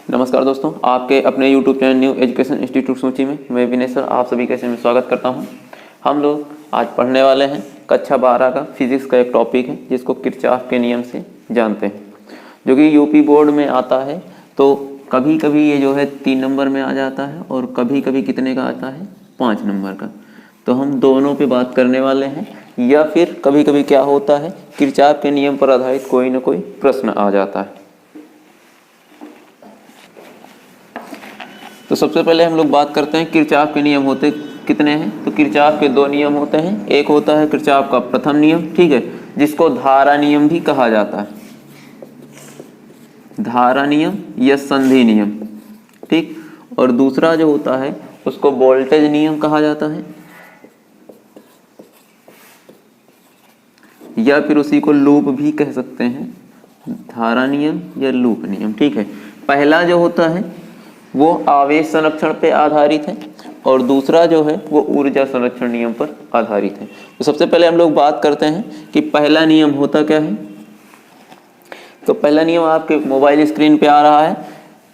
नमस्कार दोस्तों, आपके अपने YouTube channel new education institute सूची में मैं विनय सर आप सभी का इसमें स्वागत करता हूं। हम लोग आज पढ़ने वाले हैं कक्षा 12 का फिजिक्स का एक टॉपिक है जिसको किरचॉफ के नियम से जानते हैं, जो कि यूपी बोर्ड में आता है। तो कभी कभी ये जो है 3 नंबर में आ जाता है और कभी कभी कितने का आता है, 5 नंबर का। तो हम दोनों पे बात करने वाले हैं, या फिर कभी कभी क्या होता है, किरचॉफ के नियम पर आधारित कोई ना कोई प्रश्न आ जाता है। तो सबसे पहले हम लोग बात करते हैं किरचॉफ के नियम होते कितने हैं। तो किरचॉफ के 2 नियम होते हैं। एक होता है किरचॉफ का प्रथम नियम, ठीक है, जिसको धारा नियम भी कहा जाता है, धारा नियम या संधि नियम, ठीक। और दूसरा जो होता है उसको वोल्टेज नियम कहा जाता है, या फिर उसी को लूप भी कह सकते हैं, धारा नियम या लूप नियम, ठीक है। पहला जो होता है वो आवेश संरक्षण पे आधारित है और दूसरा जो है वो ऊर्जा संरक्षण नियम पर आधारित है। तो सबसे पहले हम लोग बात करते हैं कि पहला नियम होता क्या है। तो पहला नियम आपके मोबाइल स्क्रीन पे आ रहा है।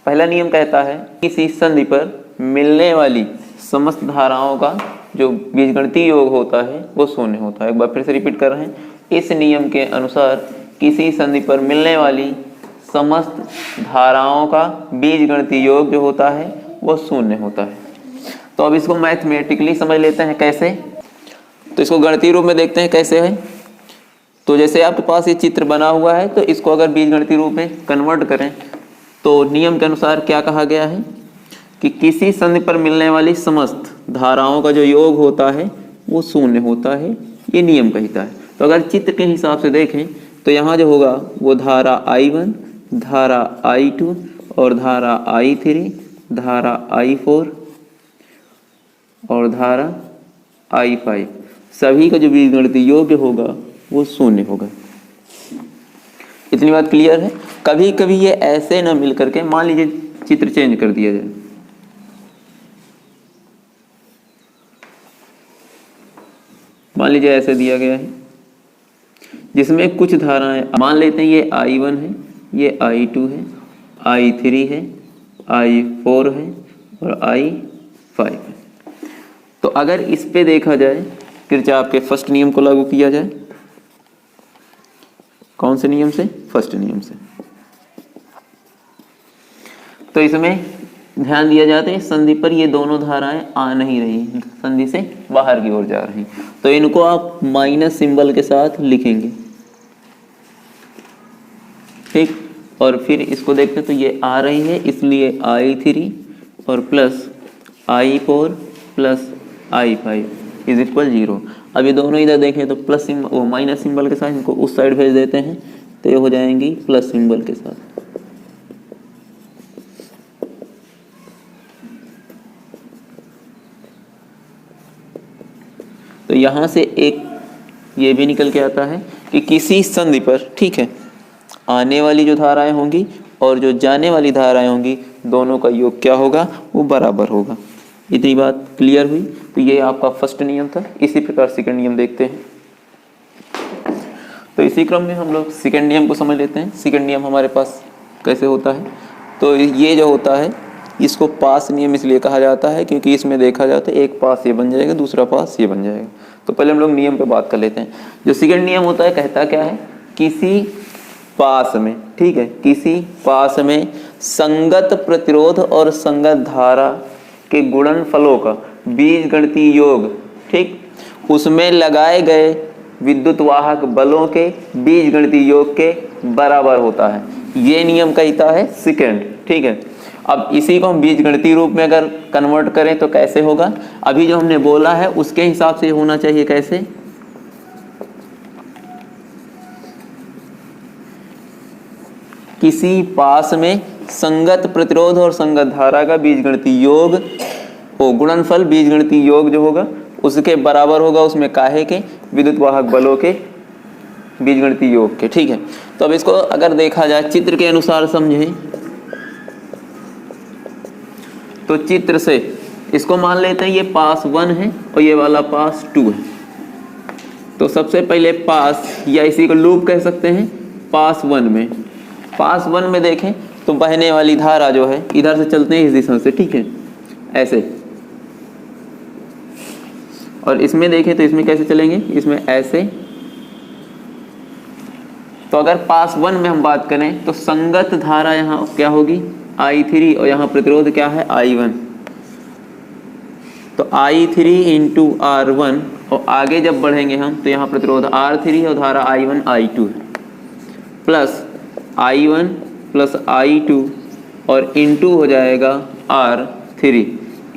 पहला नियम कहता है किसी संधि पर मिलने वाली समस्त धाराओं का जो बीजगणितीय योग होता है वो शून्य होता है। एक बार फिर से रिपीट कर रहे हैं, इस नियम के अनुसार किसी संधि पर मिलने वाली समस्त धाराओं का बीजगणितीय योग जो होता है वो शून्य होता है। तो अब इसको मैथमेटिकली समझ लेते हैं कैसे। तो इसको गणितीय रूप में देखते हैं कैसे है। तो जैसे आपके पास ये चित्र बना हुआ है, तो इसको अगर बीजगणितीय रूप में कन्वर्ट करें तो नियम के अनुसार क्या कहा गया है कि किसी संधि पर मिलने वाली समस्त धाराओं का जो योग होता है वो शून्य होता है, ये नियम कहता है। तो अगर चित्र के हिसाब से देखें तो यहाँ जो होगा वो धारा I1, धारा I2 और धारा I3, धारा I4 और धारा I5, सभी का जो बीजगणितीय योग होगा वो शून्य होगा। इतनी बात क्लियर है। कभी कभी ये ऐसे ना मिल करके, मान लीजिए चित्र चेंज कर दिया जाए, मान लीजिए ऐसे दिया गया है जिसमें कुछ धाराएं, मान लेते हैं ये I1 है, ये I2 है, I3 है, I4 है और I5 है। तो अगर इस पे देखा जाए, किरचॉफ के फर्स्ट नियम को लागू किया जाए, कौन से नियम से, फर्स्ट नियम से, तो इसमें ध्यान दिया जाता है संधि पर ये दोनों धाराएं आ नहीं रही, संधि से बाहर की ओर जा रही, तो इनको आप माइनस सिंबल के साथ लिखेंगे, ठीक। और फिर इसको देखते तो ये आ रही है, इसलिए I3 और plus I4 plus I5 is equal 0। अब ये दोनों इधर देखें तो प्लस सिंबल, वो माइनस सिंबल के साथ इनको उस साइड भेज देते हैं, तो ये हो जाएंगी प्लस सिंबल के साथ। तो यहाँ से एक ये भी निकल के आता है कि किसी संधि पर, ठीक है, आने वाली जो धाराएं होंगी और जो जाने वाली धाराएं होंगी, दोनों का योग क्या होगा, वो बराबर होगा। इतनी बात क्लियर हुई। तो ये आपका फर्स्ट नियम था। इसी प्रकार सेकंड नियम देखते हैं। तो इसी क्रम में हम लोग सेकंड नियम को समझ लेते हैं। सेकंड नियम हमारे पास कैसे होता है। तो ये जो होता है इसको पास नियम इसलिए कहा जाता है क्योंकि इसमें देखा जाता है एक पास ये बन जाएगा, दूसरा पास ये बन जाएगा। तो पहले हम लोग नियम पे बात कर लेते हैं। जो सेकंड नियम होता है कहता क्या है, किसी पास में, ठीक है, किसी पास में संगत प्रतिरोध और संगत धारा के गुणनफलों का बीजगणितीय योग, ठीक, उसमें लगाए गए विद्युत वाहक बलों के बीजगणितीय योग के बराबर होता है। ये नियम कहता है सेकंड, ठीक है। अब इसी को हम बीजगणितीय रूप में अगर कन्वर्ट करें तो कैसे होगा, अभी जो हमने बोला है उसके हिसाब से होना चाहिए। कैसे, किसी पास में संगत प्रतिरोध और संगत धारा का बीजगणितीय योग, वो गुणनफल बीजगणितीय योग जो होगा उसके बराबर होगा, उसमें काहे के, विद्युत वाहक बलों के बीजगणितीय योग के, ठीक है। तो अब इसको अगर देखा जाए चित्र के अनुसार समझें, तो चित्र से इसको मान लेते हैं ये पास 1 है और ये वाला पास 2 है। तो सबसे पहले पास, या इसी को लूप कह सकते हैं, पास 1 में देखें तो बहने वाली धारा जो है इधर से चलते हैं इस दिशा से, ठीक है, ऐसे। और इसमें देखें तो इसमें कैसे चलेंगे, इसमें ऐसे। तो अगर पास 1 में हम बात करें तो संगत धारा यहाँ क्या होगी I3 और यहाँ प्रतिरोध क्या है I1। तो I3 इंटू R1 और आगे जब बढ़ेंगे हम तो यहाँ प्रतिरोध R3 और धारा I1 I2 है, प्लस I1 प्लस I2 और इंटू हो जाएगा R3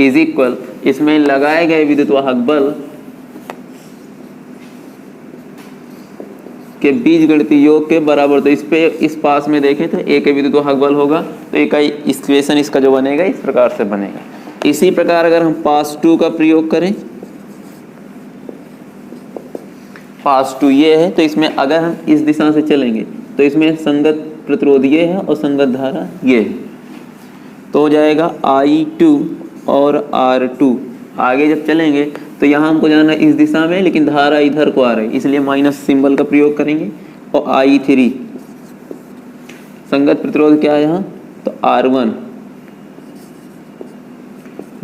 इज इक्वल, इसमें लगाए गए विद्युत वाहक बल के बीजगणितीय योग के बराबर। तो इस पास में देखें तो एक विद्युत वाहक बल होगा, तो एक इक्वेशन इसका जो बनेगा इस प्रकार से बनेगा। इसी प्रकार अगर हम पास 2 का प्रयोग करें, पास 2 ये है, तो इसमें अगर हम इस दिशा से चलेंगे तो इसमें संगत प्रतिरोध ये है और संगत धारा ये है, तो हो जाएगा I2 और R2। आगे जब चलेंगे तो यहाँ हमको जाना इस दिशा में, लेकिन धारा इधर को आ रही है, इसलिए माइनस सिंबल का प्रयोग करेंगे। और I3 संगत प्रतिरोध क्या है यहाँ, तो R1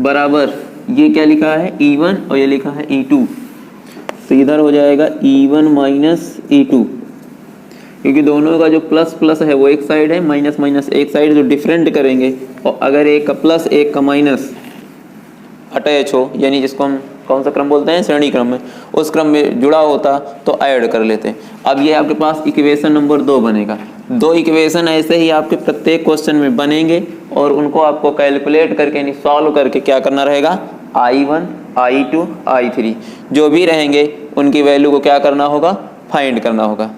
बराबर ये क्या लिखा है E1 और ये लिखा है E2, तो इधर हो जाएगा E1 माइनस E2, क्योंकि दोनों का जो प्लस प्लस है वो एक साइड है, माइनस माइनस एक साइड, जो डिफरेंट करेंगे। और अगर एक का प्लस एक का माइनस अटैच हो, यानी जिसको हम कौन सा क्रम बोलते हैं, श्रेणी क्रम में, उस क्रम में जुड़ा होता तो ऐड कर लेते हैं। अब ये आपके पास इक्वेशन नंबर 2 बनेगा। 2 इक्वेशन ऐसे ही आपके प्रत्येक क्वेश्चन में बनेंगे और उनको आपको कैलकुलेट करके यानी सॉल्व करके क्या करना रहेगा, I1 I2 I3 जो भी रहेंगे उनकी वैल्यू को क्या करना होगा, फाइंड करना होगा।